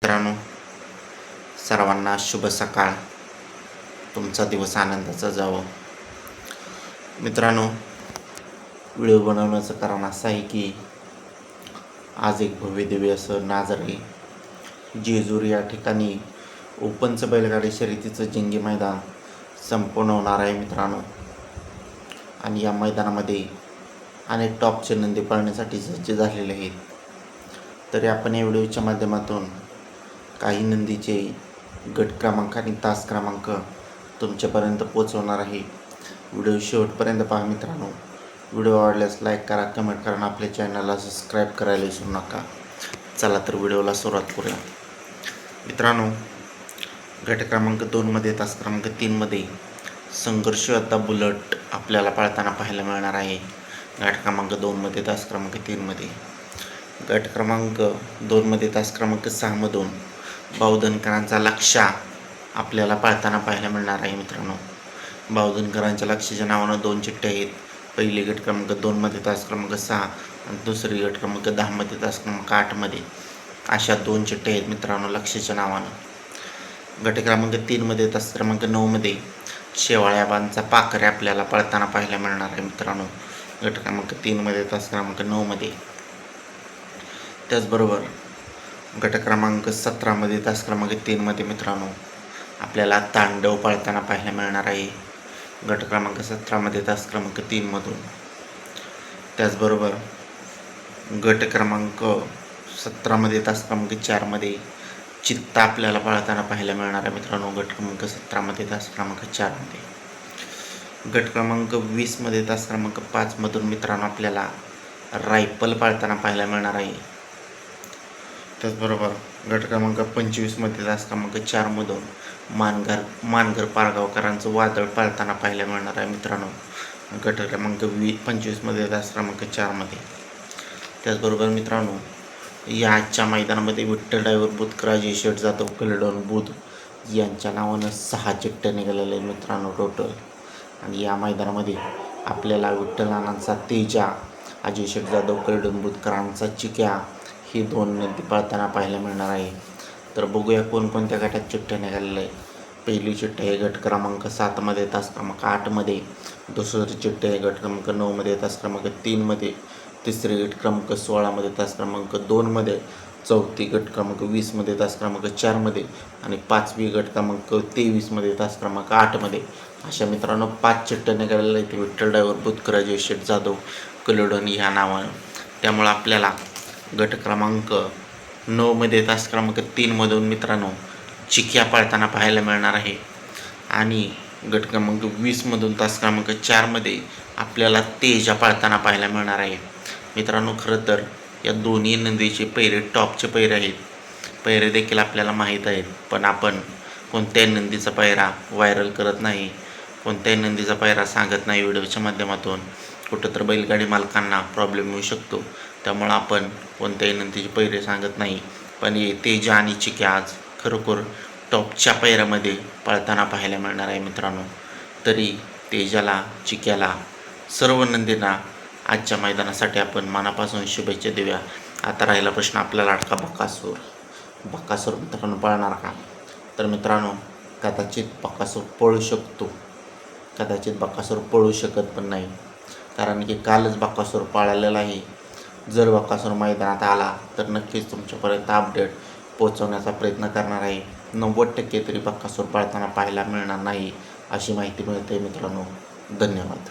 मित्रांनो, सर्वांना शुभ सकाळ. तुमचा दिवस आनंदाचा जावो. मित्रांनो, व्हिडिओ बनवण्याचं कारण असं आहे की आज एक भव्यदिव्य असं नाझरे जेजूर या ठिकाणी ओपनचं बैलगाडी शर्यतीचं जंगी मैदान संपन्न होणार आहे मित्रांनो. आणि या मैदानामध्ये अनेक टॉपचे नंदी पळण्यासाठी सज्ज झालेले आहेत. तरी आपण या व्हिडिओच्या माध्यमातून काही नंदीचे गट क्रमांक आणि तास क्रमांक तुमच्यापर्यंत पोहोचवणार आहे. व्हिडिओ शेवटपर्यंत पहा मित्रांनो. व्हिडिओ आवडल्यास लाईक करा, कमेंट करा, आपल्या चॅनलला सबस्क्राईब करायला विसरू नका. चला तर व्हिडिओला सुरुवात करूया. मित्रांनो, गट क्रमांक 2मध्ये तास क्रमांक 3मध्ये संघर्ष आता बुलट आपल्याला पाळताना पाहायला मिळणार आहे. गट क्रमांक 2मध्ये तास क्रमांक 3मध्ये गट क्रमांक 2मध्ये तास क्रमांक 6मधून बावधनकरांचा लक्षा आपल्याला पाळताना पाहायला मिळणार आहे मित्रांनो. बावधनकरांच्या लक्षाच्या नावानं 2 चिठ्ठे आहेत. पहिली गट क्रमांक 2मध्ये तास क्रमांक 6 आणि दुसरी गट क्रमांक 10मध्ये तास क्रमांक 8मध्ये अशा 2 चिठ्ठे आहेत मित्रांनो लक्षाच्या नावानं. गट क्रमांक 3मध्ये तास क्रमांक 9मध्ये शेवाळ्याबांचा पाखरे आपल्याला पळताना पाहायला मिळणार आहे मित्रांनो. गट क्रमांक 3मध्ये तास क्रमांक 9मध्ये. त्याचबरोबर गट क्रमांक 17मध्ये तास क्रमांक 3मध्ये मित्रांनो आपल्याला तांडव पळताना पाहायला मिळणार आहे. गट क्रमांक 17मध्ये तास क्रमांक 3मधून. त्याचबरोबर गट क्रमांक 17मध्ये तास क्रमांक 4मध्ये चित्ता आपल्याला पळताना पाहायला मिळणार आहे मित्रांनो. गट क्रमांक 17मध्ये तास क्रमांक 4मध्ये. गट क्रमांक 20मध्ये तास क्रमांक 5मधून मित्रांनो आपल्याला रायफल पळताना पाहायला मिळणार आहे. त्याचबरोबर गट क्रमांक 25मध्ये तास क्रमांक 4मधून मानघर पारगावकरांचं वादळ पाळताना पाहायला मिळणार आहे मित्रांनो. गट क्रमांक 25मध्ये तास क्रमांक 4मध्ये. त्याचबरोबर मित्रांनो, या आजच्या मैदानामध्ये विठ्ठल ड्रायव्हर बुधकर, अजय शेठ जाधव, कलडोन बुध यांच्या नावानं 6 चिठ्ठ्या निघालेल्या आहेत मित्रांनो टोटल. आणि या मैदानामध्ये आपल्याला विठ्ठलानांचा तेजा, अजय शेठ जाधव, कलडोन बुधकरांचा चिक्या ही 2 नंदी पळताना पाहायला मिळणार आहे. तर बघूया कोणकोणत्या गटात चिठ्ठ्या निघालेल्या आहेत. पहिली चिठ्ठी आहे गट क्रमांक 7मध्ये तास क्रमांक 8मध्ये. दुसरी चिठ्ठी आहे गट क्रमांक 9मध्ये तास क्रमांक 3मध्ये. तिसरी गट क्रमांक 16मध्ये तास क्रमांक 2मध्ये. चौथी गट क्रमांक 20मध्ये तास क्रमांक 4मध्ये. आणि 5वी गट क्रमांक 23मध्ये तास क्रमांक 8मध्ये. अशा मित्रांनो 5 चिठ्ठ्या निघालेल्या आहेत विठ्ठल ड्रायव्हर बुधकर, अजय शेठ जाधव, कलडोन ह्या नावानं. त्यामुळं आपल्याला गट क्रमांक 9मध्ये तास क्रमांक 3मधून मित्रांनो चिक्या पाळताना पाहायला मिळणार आहे. आणि गट क्रमांक 20मधून तास क्रमांक 4मध्ये आपल्याला तेजा पाळताना पाहायला मिळणार आहे मित्रांनो. खरं तर या दोन्ही नंदीचे पैरे टॉपचे पैरे आहेत. पैरे देखील आपल्याला माहीत आहेत, पण आपण कोणत्याही नंदीचा पैरा व्हायरल करत नाही, कोणत्याही नंदीचा पैरा सांगत नाही व्हिडिओच्या माध्यमातून. कुठं तर बैलगाडी मालकांना प्रॉब्लेम येऊ शकतो, त्यामुळं आपण कोणत्याही नंदीचे पैरे सांगत नाही. पण हे तेजा आणि चिक्या आज खरोखर टॉपच्या पैऱ्यामध्ये पळताना पाहायला मिळणार आहे मित्रांनो. तरी तेजाला, चिक्याला, सर्व नंदींना आजच्या मैदानासाठी आपण मनापासून शुभेच्छा देऊया. आता राहिला प्रश्न आपला लाडका बकासूर मित्रांनो पळणार का? तर मित्रांनो, कदाचित बकासूर पळू शकतो, कदाचित बकासूर पळू शकत पण नाही. कारण की कालच बकासूर पळालेला आहे. जर बकासूर मैदानात आला तर नक्कीच तुमच्यापर्यंत अपडेट पोहोचवण्याचा प्रयत्न करणार आहे. 90% तरी बकासूर पळताना पाहायला मिळणार नाही अशी माहिती मिळते मित्रांनो. धन्यवाद.